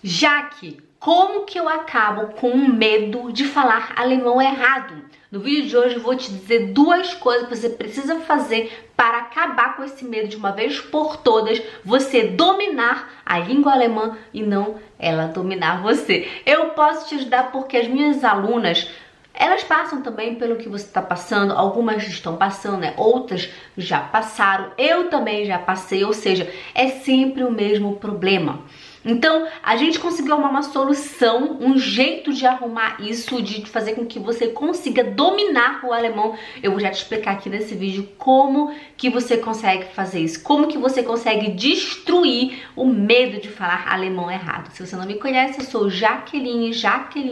Jaque, como que eu acabo com o medo de falar alemão errado? No vídeo de hoje eu vou te dizer duas coisas que você precisa fazer para acabar com esse medo de uma vez por todas, você dominar a língua alemã e não ela dominar você. Eu posso te ajudar porque as minhas alunas, elas passam também pelo que você está passando, algumas estão passando, né? Outras já passaram, eu também já passei, ou seja, é sempre o mesmo problema. Então, a gente conseguiu arrumar uma solução, um jeito de arrumar isso, de fazer com que você consiga dominar o alemão. Eu vou já te explicar aqui nesse vídeo como que você consegue fazer isso, como que você consegue destruir o medo de falar alemão errado. Se você não me conhece, eu sou Jaqueline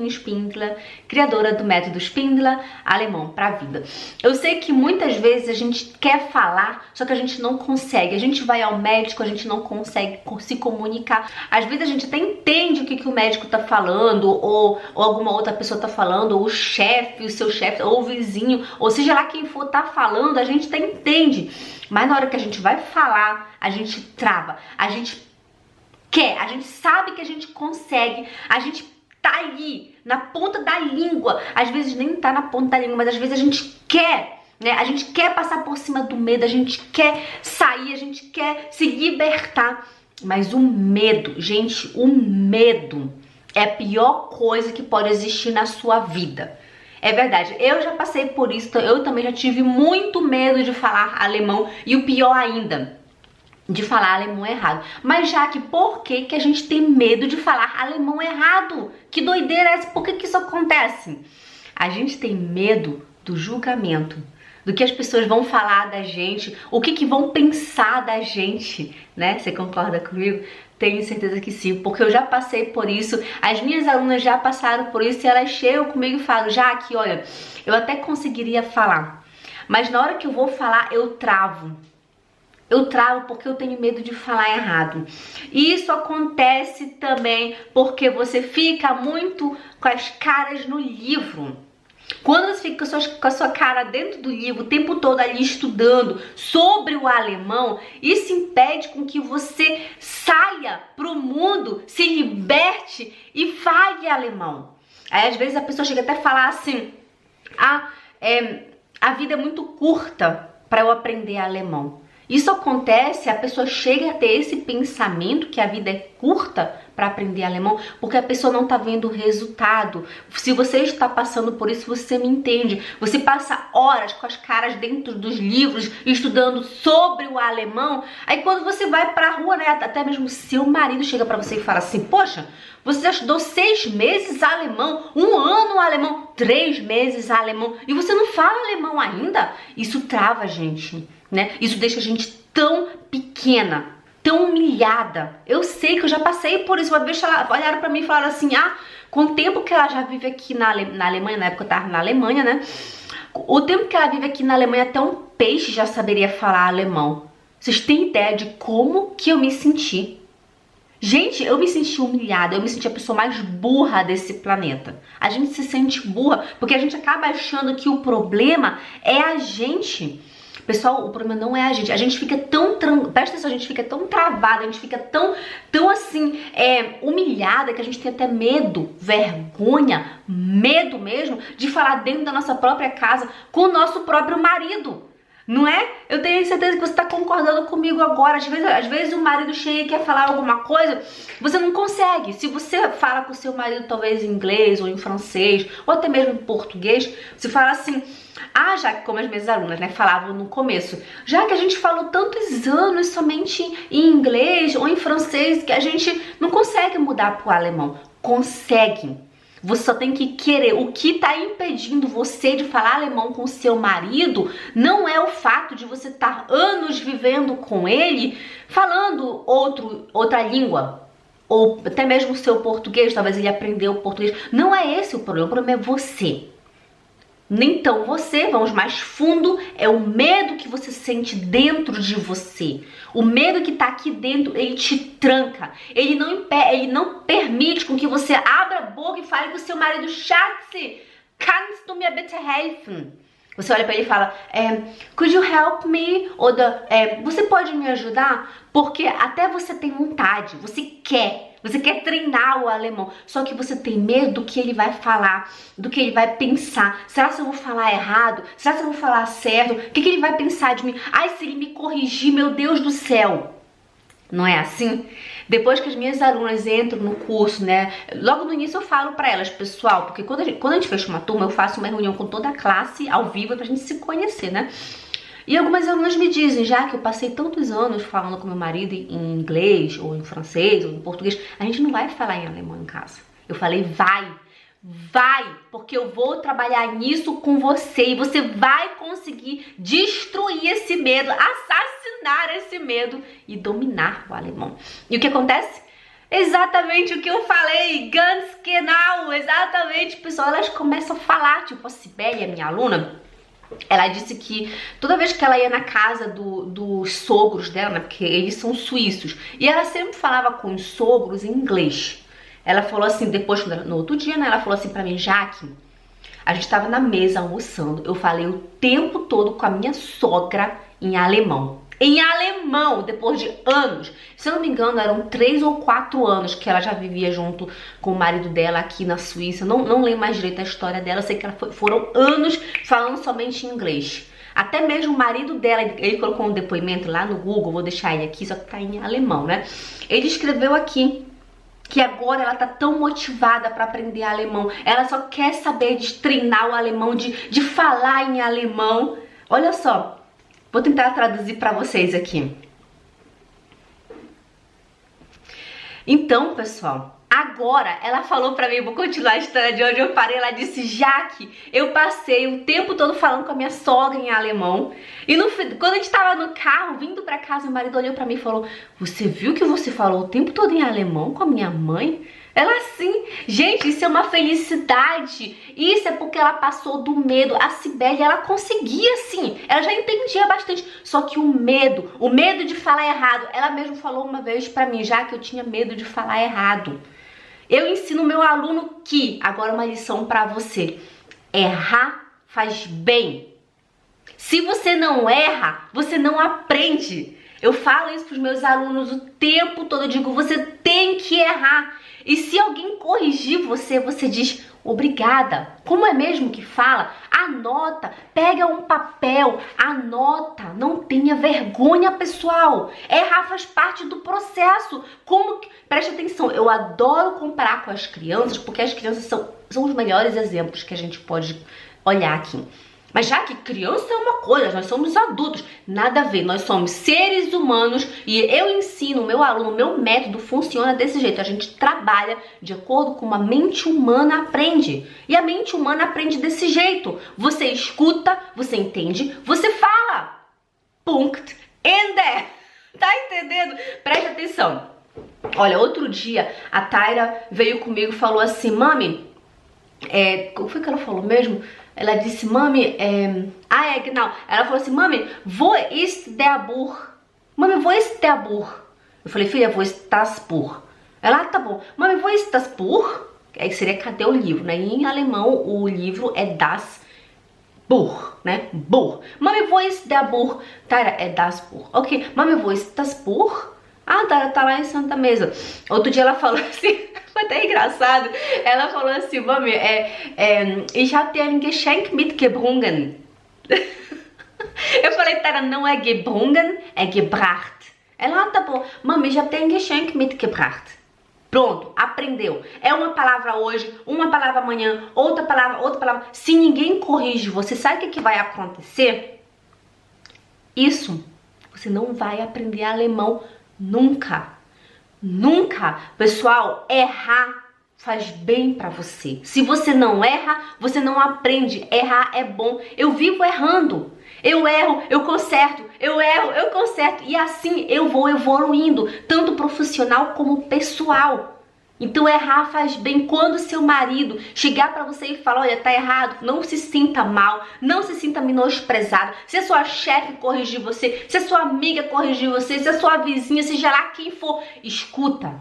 Spindler, criadora do método Spindler, alemão pra vida. Eu sei que muitas vezes a gente quer falar, só que a gente não consegue. A gente vai ao médico, a gente não consegue se comunicar. Às vezes a gente até entende o que o médico tá falando, ou alguma outra pessoa tá falando, ou o chefe, o seu chefe, ou o vizinho, ou seja lá quem for tá falando, a gente até entende. Mas na hora que a gente vai falar, a gente trava, a gente quer, a gente sabe que a gente consegue, a gente tá ali, na ponta da língua. Às vezes nem tá na ponta da língua, mas às vezes a gente quer, né? A gente quer passar por cima do medo, a gente quer sair, a gente quer se libertar. Mas o medo, gente, o medo é a pior coisa que pode existir na sua vida. É verdade, eu já passei por isso, eu também já tive muito medo de falar alemão e o pior ainda, de falar alemão errado. Mas Jaque, por que a gente tem medo de falar alemão errado? Que doideira é essa? Por que isso acontece? A gente tem medo do julgamento, do que as pessoas vão falar da gente, o que vão pensar da gente, né? Você concorda comigo? Tenho certeza que sim, porque eu já passei por isso, as minhas alunas já passaram por isso e elas chegam comigo e falam, Jaque, olha, eu até conseguiria falar, mas na hora que eu vou falar, eu travo. Eu travo porque eu tenho medo de falar errado. E isso acontece também porque você fica muito com as caras no livro. Quando você fica com a sua cara dentro do livro o tempo todo ali estudando sobre o alemão, isso impede com que você saia pro mundo, se liberte e fale alemão. Aí às vezes a pessoa chega até a falar assim, a vida é muito curta para eu aprender alemão. Isso acontece, a pessoa chega a ter esse pensamento que a vida é curta para aprender alemão, porque a pessoa não está vendo o resultado. Se você está passando por isso, você me entende. Você passa horas com as caras dentro dos livros, estudando sobre o alemão, aí quando você vai para a rua, né, até mesmo seu marido chega para você e fala assim, poxa, você já estudou 6 meses alemão, 1 ano alemão, 3 meses alemão, e você não fala alemão ainda? Isso trava a gente, né? Isso deixa a gente tão pequena, tão humilhada. Eu sei que eu já passei por isso. Uma vez olharam pra mim e falaram assim, com o tempo que ela já vive aqui na Alemanha, na época eu tava na Alemanha, né? O tempo que ela vive aqui na Alemanha, até um peixe já saberia falar alemão. Vocês têm ideia de como que eu me senti? Gente, eu me senti humilhada, eu me senti a pessoa mais burra desse planeta. A gente se sente burra porque a gente acaba achando que o problema é a gente. Pessoal, o problema não é a gente fica tão, presta atenção, a gente fica tão travada, a gente fica tão assim, humilhada que a gente tem até medo, vergonha, medo mesmo de falar dentro da nossa própria casa com o nosso próprio marido. Não é? Eu tenho certeza que você está concordando comigo agora. Às vezes o marido chega e quer falar alguma coisa, você não consegue. Se você fala com o seu marido talvez em inglês ou em francês, ou até mesmo em português, você fala assim, já que como as minhas alunas, né, falavam no começo, já que a gente falou tantos anos somente em inglês ou em francês, que a gente não consegue mudar para o alemão. Consegue. Você só tem que querer. O que está impedindo você de falar alemão com seu marido não é o fato de você estar anos vivendo com ele, falando outra língua, ou até mesmo o seu português, talvez ele aprendeu português. Não é esse o problema é você. Então você, vamos mais fundo, é o medo que você sente dentro de você. O medo que tá aqui dentro, ele te tranca. Ele não permite com que você abra a boca e fale com o seu marido, Schatz, kannst du mir bitte helfen? Você olha pra ele e fala, could you help me? Ou você pode me ajudar? Porque até você tem vontade, você quer. Você quer treinar o alemão, só que você tem medo do que ele vai falar, do que ele vai pensar. Será que eu vou falar errado? Será que eu vou falar certo? O que ele vai pensar de mim? Ai, se ele me corrigir, meu Deus do céu. Não é assim? Depois que as minhas alunas entram no curso, né? Logo no início eu falo pra elas, pessoal, porque quando a gente fecha uma turma, eu faço uma reunião com toda a classe ao vivo pra gente se conhecer, né? E algumas alunas me dizem, já que eu passei tantos anos falando com meu marido em inglês, ou em francês, ou em português, a gente não vai falar em alemão em casa. Eu falei, vai, porque eu vou trabalhar nisso com você e você vai conseguir destruir esse medo, assassinar esse medo e dominar o alemão. E o que acontece? Exatamente o que eu falei, ganz genau, exatamente, pessoal, elas começam a falar, tipo a Sibeli, a minha aluna, ela disse que toda vez que ela ia na casa dos sogros dela, né, porque eles são suíços, e ela sempre falava com os sogros em inglês. Ela falou assim, depois, no outro dia, né, ela falou assim pra mim, Jaque, a gente tava na mesa almoçando, eu falei o tempo todo com a minha sogra em alemão. Em alemão, depois de anos. Se eu não me engano, eram 3 ou 4 anos que ela já vivia junto com o marido dela aqui na Suíça. Não lembro mais direito a história dela, eu sei que foram anos falando somente em inglês. Até mesmo o marido dela, ele colocou um depoimento lá no Google, vou deixar ele aqui, só que tá em alemão, né? Ele escreveu aqui que agora ela tá tão motivada para aprender alemão. Ela só quer saber de treinar o alemão, de falar em alemão. Olha só. Vou tentar traduzir para vocês aqui. Então, pessoal, agora ela falou para mim, vou continuar a história de onde eu parei, ela disse, Jaque, eu passei o tempo todo falando com a minha sogra em alemão, e quando a gente tava no carro, vindo para casa, meu marido olhou para mim e falou, você viu que você falou o tempo todo em alemão com a minha mãe? Ela sim, gente, isso é uma felicidade, isso é porque ela passou do medo. A Sibeli, ela conseguia sim, ela já entendia bastante, só que o medo de falar errado, ela mesma falou uma vez pra mim, já que eu tinha medo de falar errado. Eu ensino meu aluno que, agora uma lição pra você, errar faz bem. Se você não erra, você não aprende. Eu falo isso pros meus alunos o tempo todo, eu digo, você tem que errar. E se alguém corrigir você, você diz obrigada. Como é mesmo que fala? Anota, pega um papel, anota, não tenha vergonha, pessoal. Errar faz parte do processo. Preste atenção, eu adoro comparar com as crianças, porque as crianças são os melhores exemplos que a gente pode olhar aqui. Mas já que criança é uma coisa, nós somos adultos, nada a ver, nós somos seres humanos e eu ensino, o meu aluno, o meu método funciona desse jeito, a gente trabalha de acordo com como a mente humana aprende. E a mente humana aprende desse jeito, você escuta, você entende, você fala. Punkt, Ende. Tá entendendo? Preste atenção. Olha, outro dia a Taira veio comigo e falou assim, mami, como foi que ela falou mesmo? Ela disse, mami, genau. Ela falou assim, mami, wo ist der Buch? Mami, wo ist der Buch? Eu falei, filha, wo ist das Buch? Ela, tá bom. Mami, wo ist das Buch? Aí seria cadê o livro, né? E em alemão, o livro é das Buch, né? Buch. Mami, wo ist der Buch? Taira, é das Buch. Ok. Mami, wo ist das Buch? Ah, tá lá em Santa Mesa. Outro dia ela falou assim, foi até engraçado. Ela falou assim, mami, ich hab dir ein Geschenk mitgebrungen. Eu falei, Tara, não é gebrungen, é gebracht. Ela, tá bom. Mami, já tem ein Geschenk mitgebracht. Pronto, aprendeu. É uma palavra hoje, uma palavra amanhã, outra palavra. Se ninguém corrige você, sabe o que vai acontecer? Isso, você não vai aprender alemão nunca. Nunca. Pessoal, errar faz bem pra você. Se você não erra, você não aprende. Errar é bom. Eu vivo errando. Eu erro, eu conserto. Eu erro, eu conserto. E assim eu vou evoluindo, tanto profissional como pessoal. Então errar faz bem. Quando seu marido chegar pra você e falar, olha, tá errado, não se sinta mal, não se sinta menosprezado. Se a sua chefe corrigir você, se a sua amiga corrigir você, se a sua vizinha, seja lá quem for, escuta.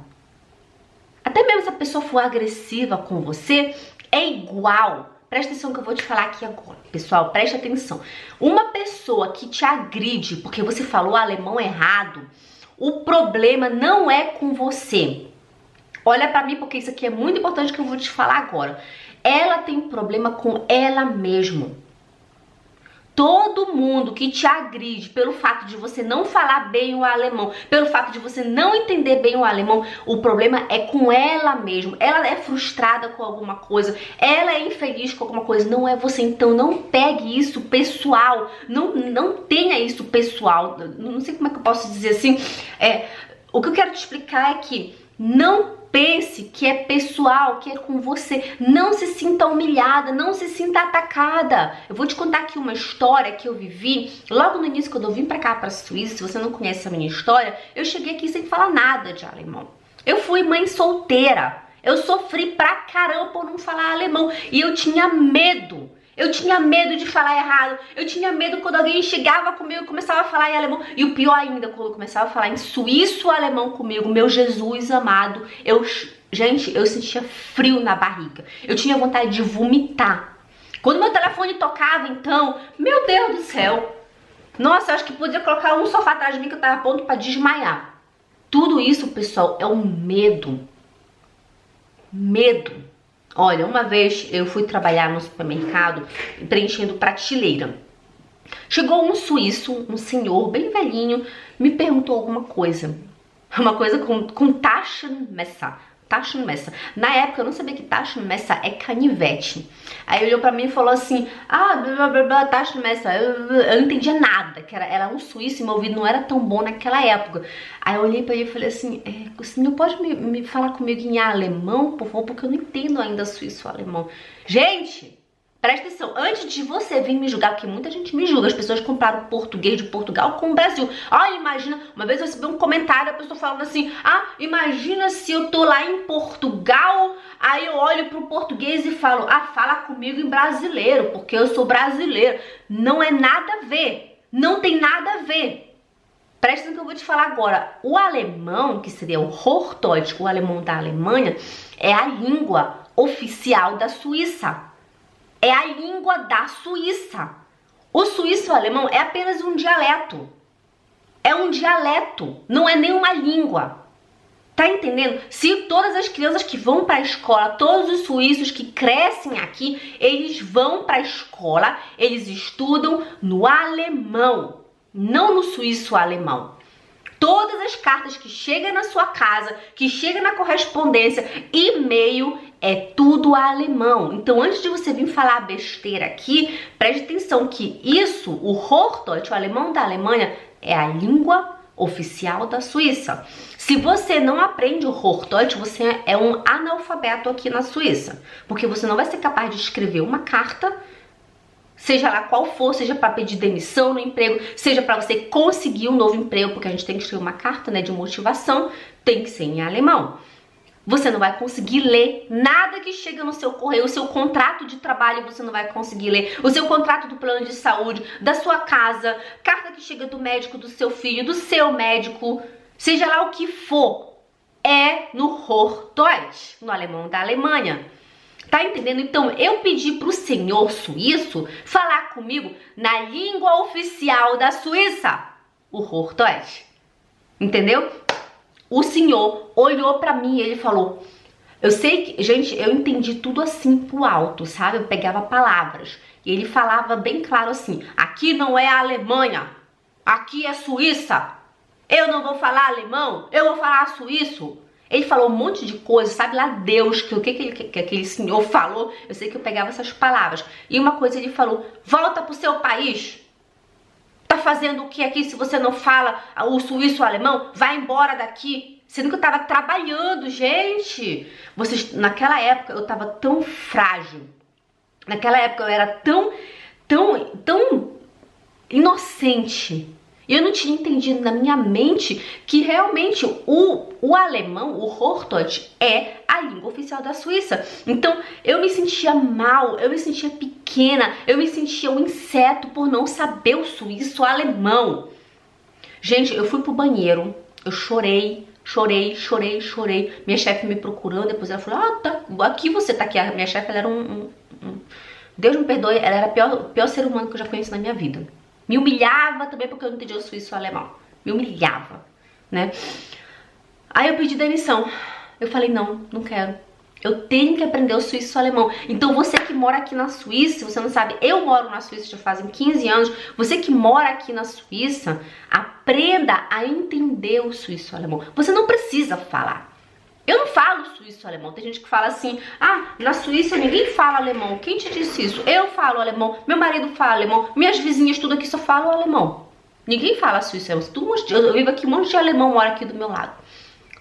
Até mesmo se a pessoa for agressiva com você, é igual. Presta atenção que eu vou te falar aqui agora. Pessoal, presta atenção. Uma pessoa que te agride porque você falou alemão errado, o problema não é com você. Olha pra mim, porque isso aqui é muito importante que eu vou te falar agora. Ela tem problema com ela mesma. Todo mundo que te agride pelo fato de você não falar bem o alemão, pelo fato de você não entender bem o alemão, o problema é com ela mesma. Ela é frustrada com alguma coisa, ela é infeliz com alguma coisa, não é você. Então não pegue isso pessoal, não tenha isso pessoal. Não sei como é que eu posso dizer assim. O que eu quero te explicar é que não pense que é pessoal, que é com você. Não se sinta humilhada, não se sinta atacada. Eu vou te contar aqui uma história que eu vivi logo no início, quando eu vim pra cá, pra Suíça. Se você não conhece a minha história, eu cheguei aqui sem falar nada de alemão. Eu fui mãe solteira. Eu sofri pra caramba por não falar alemão. E eu tinha medo. Eu tinha medo de falar errado. Eu tinha medo quando alguém chegava comigo e começava a falar em alemão. E o pior ainda, quando começava a falar em suíço-alemão comigo, meu Jesus amado, gente, eu sentia frio na barriga. Eu tinha vontade de vomitar. Quando meu telefone tocava, então, meu Deus do céu. Nossa, eu acho que podia colocar um sofá atrás de mim que eu tava a ponto pra desmaiar. Tudo isso, pessoal, é um medo. Medo. Olha, uma vez eu fui trabalhar no supermercado preenchendo prateleira. Chegou um suíço, um senhor bem velhinho, me perguntou alguma coisa. Uma coisa com Taschenmesser. Taschenmesser. Na época eu não sabia que Taschenmesser é canivete. Aí ele olhou pra mim e falou assim, blá blá blá, Taschenmesser. Eu não entendia nada, que era um suíço e meu ouvido não era tão bom naquela época. Aí eu olhei pra ele e falei assim, o senhor pode me falar comigo em alemão, por favor, porque eu não entendo ainda suíço-alemão. Gente, presta atenção, antes de você vir me julgar, porque muita gente me julga, as pessoas compraram português de Portugal com o Brasil. Imagina, uma vez eu recebi um comentário, a pessoa falando assim, imagina se eu tô lá em Portugal, aí eu olho pro português e falo, fala comigo em brasileiro, porque eu sou brasileiro. Não é nada a ver, não tem nada a ver. Presta atenção que eu vou te falar agora. O alemão, que seria o Hochdeutsch, o alemão da Alemanha, é a língua oficial da Suíça. É a língua da Suíça. O suíço-alemão é apenas um dialeto. É um dialeto, não é nenhuma língua. Tá entendendo? Se todas as crianças que vão para a escola, todos os suíços que crescem aqui, eles vão para a escola, eles estudam no alemão, não no suíço-alemão. Todas as cartas que chegam na sua casa, que chegam na correspondência, e-mail, é tudo alemão. Então, antes de você vir falar besteira aqui, preste atenção que isso, o Hochdeutsch, o alemão da Alemanha, é a língua oficial da Suíça. Se você não aprende o Hochdeutsch, você é um analfabeto aqui na Suíça, porque você não vai ser capaz de escrever uma carta, seja lá qual for, seja para pedir demissão no emprego, seja para você conseguir um novo emprego, porque a gente tem que escrever uma carta, né, de motivação, tem que ser em alemão. Você não vai conseguir ler nada que chega no seu correio, o seu contrato de trabalho você não vai conseguir ler, o seu contrato do plano de saúde, da sua casa, carta que chega do médico do seu filho, do seu médico, seja lá o que for, é no Hochdeutsch, no alemão da Alemanha. Tá entendendo? Então, eu pedi pro senhor suíço falar comigo na língua oficial da Suíça, o Hochdeutsch. Entendeu? O senhor olhou pra mim e ele falou, eu sei que, gente, eu entendi tudo assim pro alto, sabe? Eu pegava palavras e ele falava bem claro assim, aqui não é a Alemanha, aqui é Suíça, eu não vou falar alemão, eu vou falar suíço. Ele falou um monte de coisa, sabe lá Deus, que aquele senhor falou, eu sei que eu pegava essas palavras. E uma coisa ele falou, volta pro seu país. Tá fazendo o que aqui se você não fala o suíço ou o alemão? Vai embora daqui. Sendo que eu tava trabalhando, gente. Naquela época eu tava tão frágil. Naquela época eu era tão inocente. E eu não tinha entendido na minha mente que realmente o alemão, o Hochdeutsch, é a língua oficial da Suíça. Então eu me sentia mal, eu me sentia pequena, eu me sentia um inseto por não saber o suíço, o alemão. Gente, eu fui pro banheiro, eu chorei. Minha chefe me procurando, depois ela falou, tá, aqui você tá aqui. A minha chefe, ela era Deus me perdoe, ela era o pior ser humano que eu já conheci na minha vida. Me humilhava também porque eu não entendia o suíço e o alemão. Me humilhava, né? Aí eu pedi demissão. Eu falei, não, não quero. Eu tenho que aprender o suíço-alemão. Então você que mora aqui na Suíça, você não sabe, eu moro na Suíça já fazem 15 anos. Você que mora aqui na Suíça, aprenda a entender o suíço-alemão. Você não precisa falar. Eu não falo suíço-alemão. Tem gente que fala assim, ah, na Suíça ninguém fala alemão. Quem te disse isso? Eu falo alemão, meu marido fala alemão, minhas vizinhas tudo aqui só falam alemão. Ninguém fala suíço-alemão. Eu vivo aqui, um monte de alemão mora aqui do meu lado.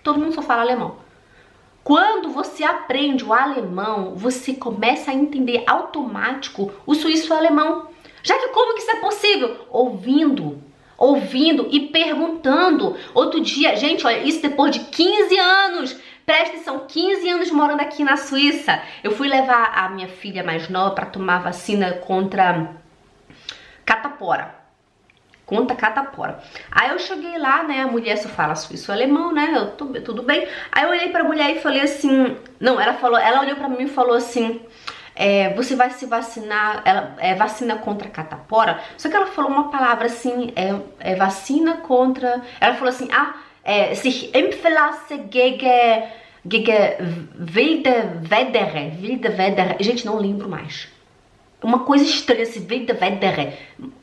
Todo mundo só fala alemão. Quando você aprende o alemão, você começa a entender automático o suíço-alemão. Já que como que isso é possível? Ouvindo e perguntando. Outro dia, gente, olha, isso depois de 15 anos. Presta atenção, 15 anos morando aqui na Suíça. Eu fui levar a minha filha mais nova para tomar vacina contra catapora. Aí eu cheguei lá, né, a mulher só fala suíço-alemão, né, tudo bem. Aí eu olhei pra mulher e falei assim, não, ela olhou pra mim e falou assim, você vai se vacinar, vacina contra catapora? Só que ela falou uma palavra assim, vacina contra, ela falou assim, sich impfen lassen gegen wilde Wedere, gente, não lembro mais. Uma coisa estranha, assim, wilde Wedere,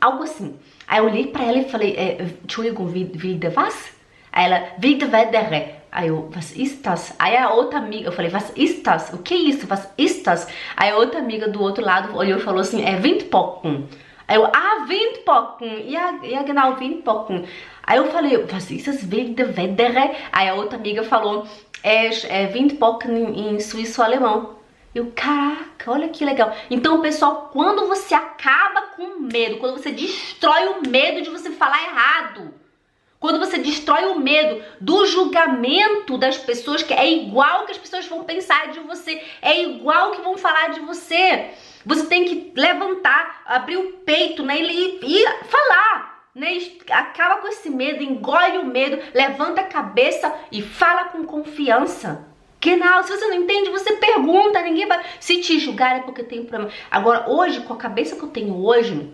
algo assim. Aí eu olhei pra ela e falei, Entschuldigung, wilde was? Aí ela, wilde Wedere. Aí eu, was ist das? Aí a outra amiga, eu falei, was ist das? O que é isso? Was ist das? Aí a outra amiga do outro lado olhou e falou assim, Windpocken. Aí eu, Windpocken, ja genau, Windpocken. Aí eu falei, was ist das, wilde Wedere? Aí a outra amiga falou, Windpocken em suíço-alemão. Eu, caraca, olha que legal. Então, pessoal, quando você acaba com medo, quando você destrói o medo de você falar errado, quando você destrói o medo do julgamento das pessoas, que é igual que as pessoas vão pensar de você, é igual que vão falar de você, você tem que levantar, abrir o peito, né, e falar, né, acaba com esse medo, engole o medo, levanta a cabeça e fala com confiança. Genau, se você não entende, você pergunta, ninguém vai... Se te julgar é porque tem problema. Agora, hoje, com a cabeça que eu tenho hoje,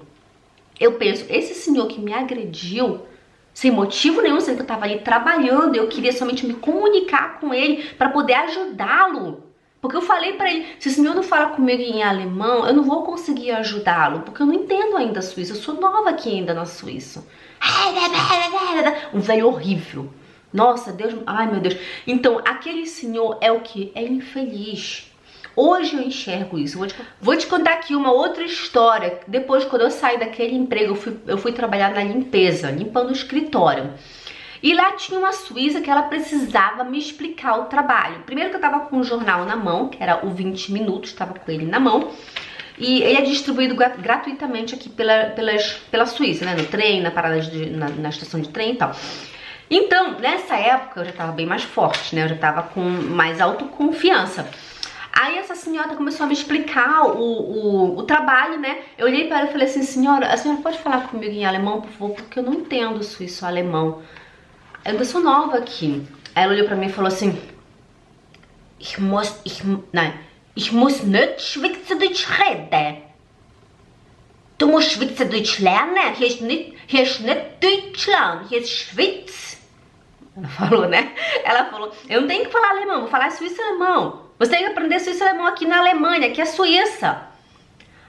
eu penso, esse senhor que me agrediu, sem motivo nenhum, sendo que eu tava ali trabalhando, eu queria somente me comunicar com ele para poder ajudá-lo. Porque eu falei para ele, se o senhor não fala comigo em alemão, eu não vou conseguir ajudá-lo, porque eu não entendo ainda a Suíça, eu sou nova aqui ainda na Suíça. Um velho horrível. Nossa, Deus, ai meu Deus. Então, aquele senhor é o que? É infeliz. Hoje eu enxergo isso. Vou te contar aqui uma outra história. Depois, quando eu saí daquele emprego, eu fui trabalhar na limpeza, limpando o escritório. E lá tinha uma suíça que ela precisava me explicar o trabalho. Primeiro que eu tava com um jornal na mão, que era o 20 minutos, tava com ele na mão. E ele é distribuído gratuitamente aqui pela Suíça, né? No trem, na parada na estação de trem e tal. Então, nessa época, eu já tava bem mais forte, né? Eu já tava com mais autoconfiança. Aí essa senhora começou a me explicar o trabalho, né? Eu olhei para ela e falei assim, senhora, a senhora pode falar comigo em alemão, por favor? Porque eu não entendo suíço-alemão. Eu ainda sou nova aqui. Aí ela olhou pra mim e falou assim, ich muss nicht Schweizerdeutsch reden. Du musst Schweizerdeutsch lernen. Hier ist nicht Deutschland, hier ist Schweiz. Ela falou, né? Ela falou, eu não tenho que falar alemão, vou falar suíço-alemão. Você tem que aprender suíço-alemão aqui na Alemanha, que é Suíça.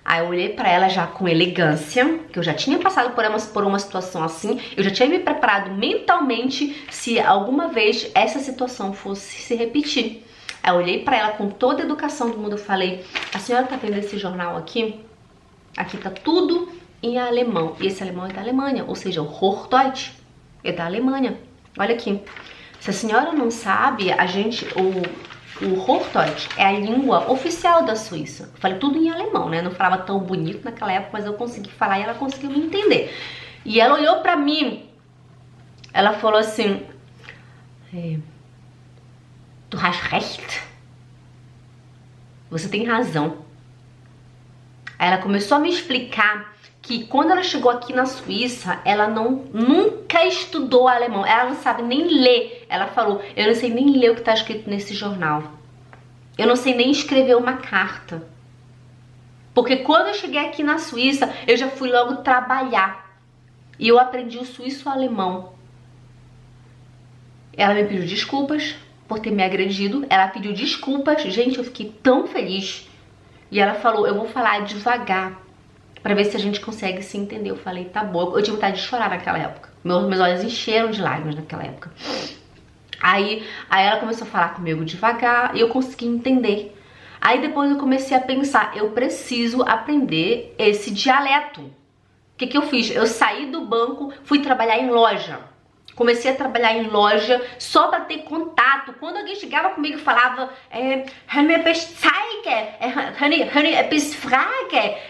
Aí eu olhei pra ela já com elegância, que eu já tinha passado por uma situação assim, eu já tinha me preparado mentalmente se alguma vez essa situação fosse se repetir. Aí eu olhei pra ela com toda a educação do mundo e falei, a senhora tá vendo esse jornal aqui? Aqui tá tudo em alemão, e esse alemão é da Alemanha, ou seja, o Hochdeutsch é da Alemanha. Olha aqui, se a senhora não sabe, o Hochdeutsch é a língua oficial da Suíça. Eu falei tudo em alemão, né? Não falava tão bonito naquela época, mas eu consegui falar e ela conseguiu me entender. E ela olhou pra mim, ela falou assim, du hast recht. Você tem razão. Aí ela começou a me explicar que quando ela chegou aqui na Suíça, ela nunca estudou alemão, ela não sabe nem ler. Ela falou, eu não sei nem ler o que está escrito nesse jornal. Eu não sei nem escrever uma carta. Porque quando eu cheguei aqui na Suíça, eu já fui logo trabalhar. E eu aprendi o suíço-alemão. Ela me pediu desculpas por ter me agredido. Ela pediu desculpas. Gente, eu fiquei tão feliz. E ela falou, eu vou falar devagar, pra ver se a gente consegue se entender. Eu falei, tá bom. Eu tive vontade de chorar naquela época. Meus olhos encheram de lágrimas naquela época. Aí ela começou a falar comigo devagar e eu consegui entender. Aí depois eu comecei a pensar, eu preciso aprender esse dialeto. O que eu fiz? Eu saí do banco, fui trabalhar em loja. Comecei a trabalhar em loja só para ter contato. Quando alguém chegava comigo e falava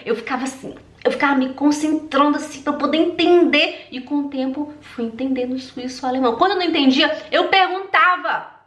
eu ficava assim, eu ficava me concentrando assim para poder entender. E com o tempo fui entendendo suíço alemão. Quando eu não entendia, eu perguntava.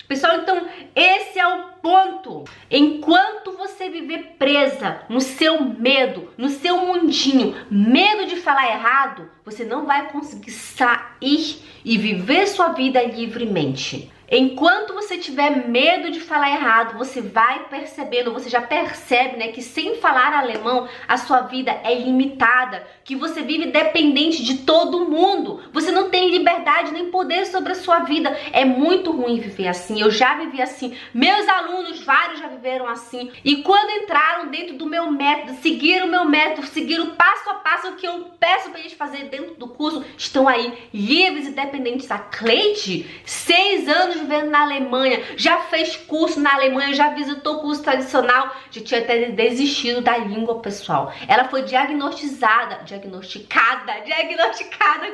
Pessoal, então esse é o ponto. Enquanto você viver presa no seu medo, no seu mundinho, medo de falar errado, você não vai conseguir sair e viver sua vida livremente. Enquanto você tiver medo de falar errado, você vai percebendo, você já percebe, né, que sem falar alemão, a sua vida é limitada, que você vive dependente de todo mundo. Você não tem liberdade nem poder sobre a sua vida. É muito ruim viver assim. Eu já vivi assim. Meus alunos, vários já viveram assim. E quando entraram dentro do meu método, seguiram o meu método, seguiram passo a passo o que eu peço para eles fazerem dentro do curso, estão aí livres e dependentes. A Cleide, 6 anos vivendo na Alemanha, já fez curso na Alemanha, já visitou curso tradicional, já tinha até desistido da língua, pessoal. Ela foi diagnosticada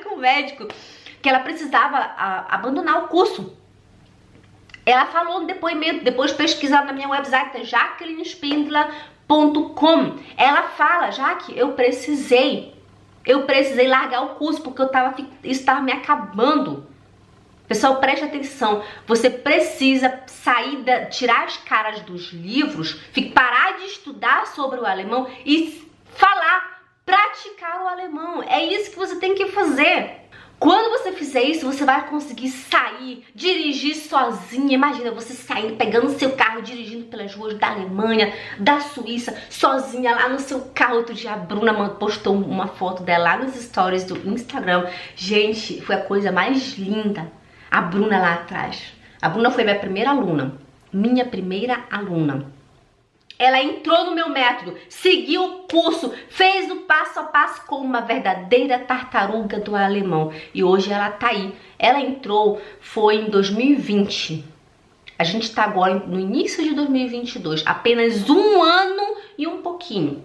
com o médico, que ela precisava abandonar o curso. Ela falou no depoimento, depois pesquisar na minha website, jacquelinespindler.com. Ela fala, Jaque, eu precisei largar o curso, porque isso estava me acabando. Pessoal, preste atenção, você precisa tirar as caras dos livros, parar de estudar sobre o alemão e praticar o alemão. É isso que você tem que fazer. Quando você fizer isso, você vai conseguir sair, dirigir sozinha. Imagina você saindo, pegando seu carro, dirigindo pelas ruas da Alemanha, da Suíça, sozinha lá no seu carro. Outro dia a Bruna postou uma foto dela lá nos stories do Instagram. Gente, foi a coisa mais linda. A Bruna lá atrás. A Bruna foi minha primeira aluna. Ela entrou no meu método, seguiu o curso, fez o passo a passo como uma verdadeira tartaruga do alemão. E hoje ela tá aí. Ela entrou, foi em 2020. A gente tá agora no início de 2022. Apenas 1 ano e um pouquinho.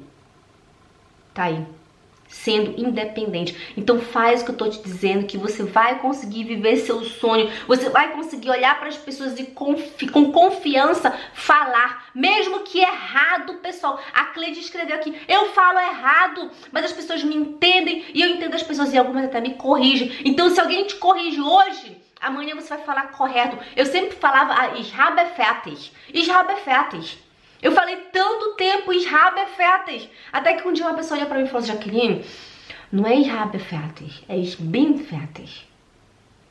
Tá aí. Sendo independente. Então faz o que eu tô te dizendo, que você vai conseguir viver seu sonho, você vai conseguir olhar para as pessoas e com confiança falar, mesmo que errado, pessoal. A Cleide escreveu aqui, eu falo errado, mas as pessoas me entendem e eu entendo as pessoas e algumas até me corrigem. Então se alguém te corrige hoje, amanhã você vai falar correto. Eu sempre falava ich habe fertig. Eu falei tanto tempo, ich habe fertig. Até que um dia uma pessoa olhou pra mim e falou assim, Jaqueline, não é ich habe fertig, é ich bin fertig.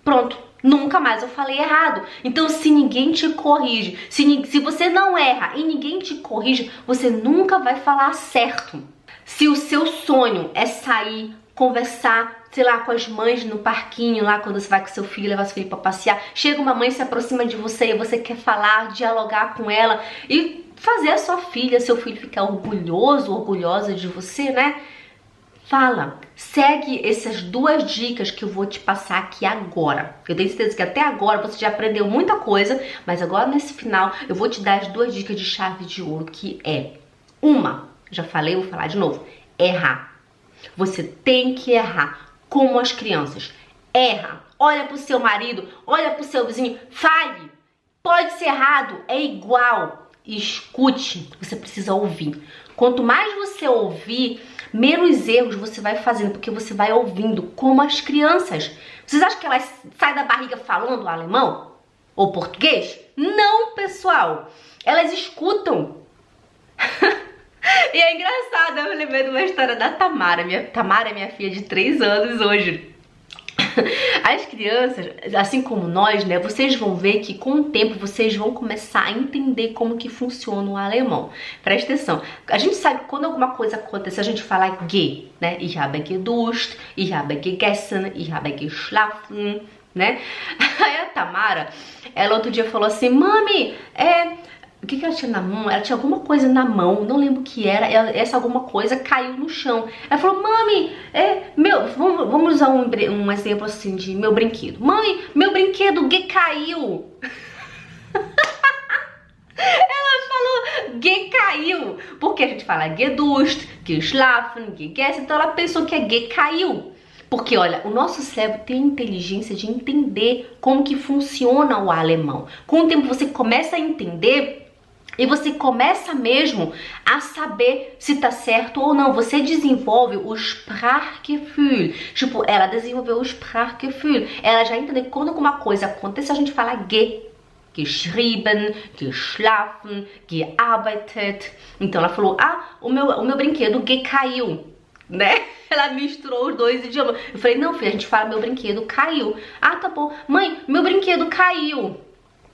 Pronto, nunca mais eu falei errado. Então se ninguém te corrige, se você não erra e ninguém te corrige, você nunca vai falar certo. Se o seu sonho é sair, conversar, sei lá, com as mães no parquinho, lá quando você vai com seu filho, levar seu filho pra passear, chega uma mãe, se aproxima de você e você quer falar, dialogar com ela e fazer a sua filha, seu filho ficar orgulhoso, orgulhosa de você, né? Fala, segue essas 2 dicas que eu vou te passar aqui agora. Eu tenho certeza que até agora você já aprendeu muita coisa, mas agora nesse final eu vou te dar as 2 dicas de chave de ouro, que é já falei, vou falar de novo, errar. Você tem que errar, como as crianças. Erra, olha pro seu marido, olha pro seu vizinho, fale. Pode ser errado, é igual. Escute, você precisa ouvir. Quanto mais você ouvir, menos erros você vai fazendo, porque você vai ouvindo, como as crianças. Vocês acham que elas saem da barriga falando alemão? Ou português? Não, pessoal. Elas escutam. E é engraçado, eu lembrei de uma história da Tamara. Tamara é minha filha de 3 anos hoje. As crianças, assim como nós, né, vocês vão ver que com o tempo vocês vão começar a entender como que funciona o alemão. Presta atenção. A gente sabe que quando alguma coisa acontece, a gente fala ge, né? Ich habe geduscht, ich habe gegessen, ich habe geschlafen, né? Aí a Tamara, ela outro dia falou assim, mami, o que ela tinha na mão? Ela tinha alguma coisa na mão, não lembro o que era. Essa alguma coisa caiu no chão. Ela falou, mami, vamos usar um exemplo assim de meu brinquedo. Mãe, meu brinquedo caiu. Ela falou caiu, porque a gente fala gedust, geschlafen, gegessen, então ela pensou que caiu. Porque, olha, o nosso cérebro tem a inteligência de entender como que funciona o alemão. Com o tempo você começa a entender e você começa mesmo a saber se tá certo ou não. Você desenvolve o Sprachgefühl. Tipo, ela desenvolveu o Sprachgefühl. Ela já entendeu que quando alguma coisa acontece, a gente fala geschrieben, geschlafen, gearbeitet. Então ela falou, o meu brinquedo caiu, né? Ela misturou os dois idiomas. Eu falei, não, filha, a gente fala meu brinquedo caiu. Tá bom. Mãe, meu brinquedo caiu.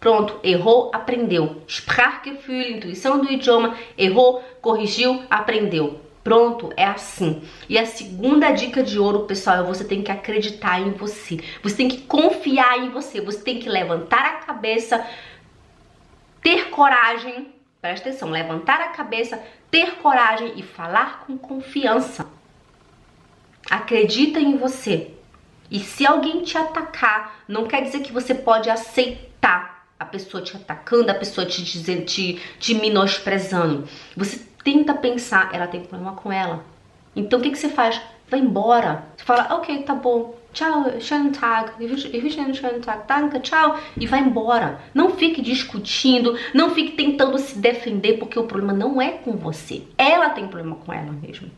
Pronto, errou, aprendeu. Sprachgefühl, intuição do idioma, errou, corrigiu, aprendeu. Pronto, é assim. E a segunda dica de ouro, pessoal, é você tem que acreditar em você. Você tem que confiar em você. Você tem que levantar a cabeça, ter coragem. Presta atenção, levantar a cabeça, ter coragem e falar com confiança. Acredita em você. E se alguém te atacar, não quer dizer que você pode aceitar a pessoa te atacando, a pessoa te menosprezando. Você tenta pensar, ela tem problema com ela. Então o que você faz? Vai embora. Você fala, ok, tá bom. Tchau, schönen Tag. Ich wünsche einen schönen Tag. Danke, tchau. E vai embora. Não fique discutindo, não fique tentando se defender, porque o problema não é com você. Ela tem problema com ela mesmo.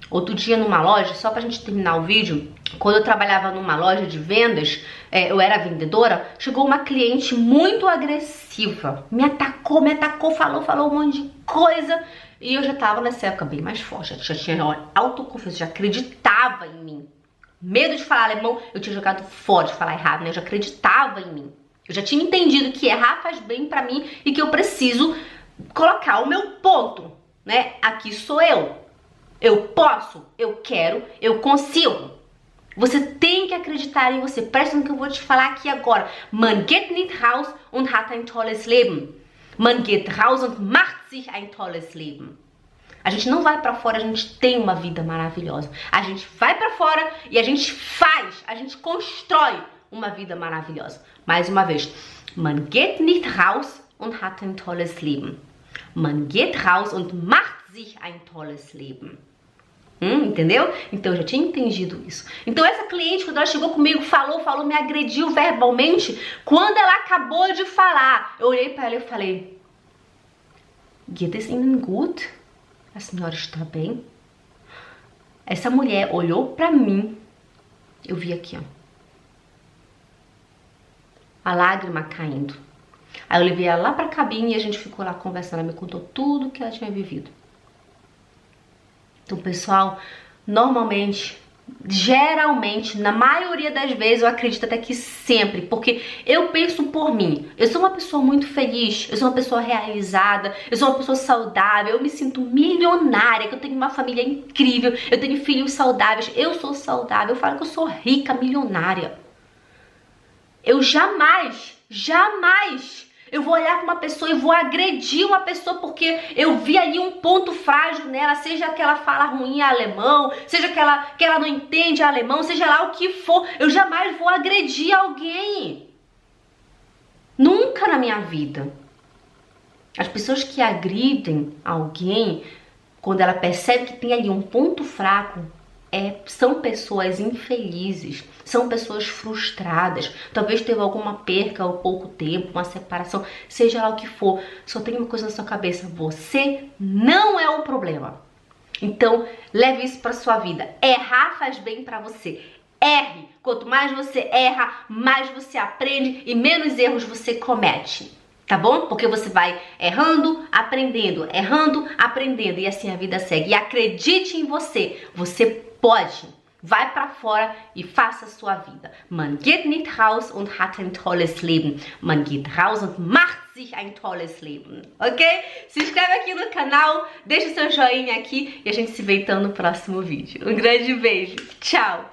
Outro dia numa loja, só pra gente terminar o vídeo, quando eu trabalhava numa loja de vendas, eu era vendedora, chegou uma cliente muito agressiva, me atacou, falou um monte de coisa, e eu já tava nessa época bem mais forte, já tinha autoconfiança, já acreditava em mim. Medo de falar alemão, eu tinha jogado fora de falar errado, né? Eu já acreditava em mim. Eu já tinha entendido que errar faz bem pra mim e que eu preciso colocar o meu ponto, né? Aqui sou eu. Eu posso, eu quero, eu consigo. Você tem que acreditar em você. Presta no que eu vou te falar aqui agora. Man geht nicht raus und hat ein tolles Leben. Man geht raus und macht sich ein tolles Leben. A gente não vai pra fora, a gente tem uma vida maravilhosa. A gente vai pra fora e a gente faz, a gente constrói uma vida maravilhosa. Mais uma vez. Man geht nicht raus und hat ein tolles Leben. Man geht raus und macht sich ein tolles Leben. Entendeu? Então eu já tinha entendido isso. Então essa cliente, quando ela chegou comigo, falou, me agrediu verbalmente. Quando ela acabou de falar, eu olhei para ela e falei, geht es Ihnen gut? A senhora está bem? Essa mulher olhou para mim, eu vi aqui, ó, a lágrima caindo. Aí eu levei ela lá pra cabine e a gente ficou lá conversando. Ela me contou tudo que ela tinha vivido. Então, pessoal, normalmente, geralmente, na maioria das vezes, eu acredito até que sempre, porque eu penso por mim. Eu sou uma pessoa muito feliz, eu sou uma pessoa realizada, eu sou uma pessoa saudável, eu me sinto milionária, que eu tenho uma família incrível, eu tenho filhos saudáveis, eu sou saudável, eu falo que eu sou rica, milionária. Eu jamais eu vou olhar para uma pessoa e vou agredir uma pessoa porque eu vi ali um ponto frágil nela, seja que ela fala ruim alemão, seja que ela não entende alemão, seja lá o que for, eu jamais vou agredir alguém. Nunca na minha vida. As pessoas que agridem alguém, quando ela percebe que tem ali um ponto fraco, são pessoas infelizes, são pessoas frustradas, talvez teve alguma perca há pouco tempo, uma separação, seja lá o que for. Só tem uma coisa na sua cabeça: você não é o problema. Então leve isso para sua vida. Errar faz bem para você. Erre. Quanto mais você erra, mais você aprende e menos erros você comete. Tá bom? Porque você vai errando, aprendendo e assim a vida segue. E acredite em você. Você pode. Vai pra fora e faça a sua vida. Man geht nicht raus und hat ein tolles Leben. Man geht raus und macht sich ein tolles Leben. Ok? Se inscreve aqui no canal, deixa o seu joinha aqui e a gente se vê então no próximo vídeo. Um grande beijo. Tchau!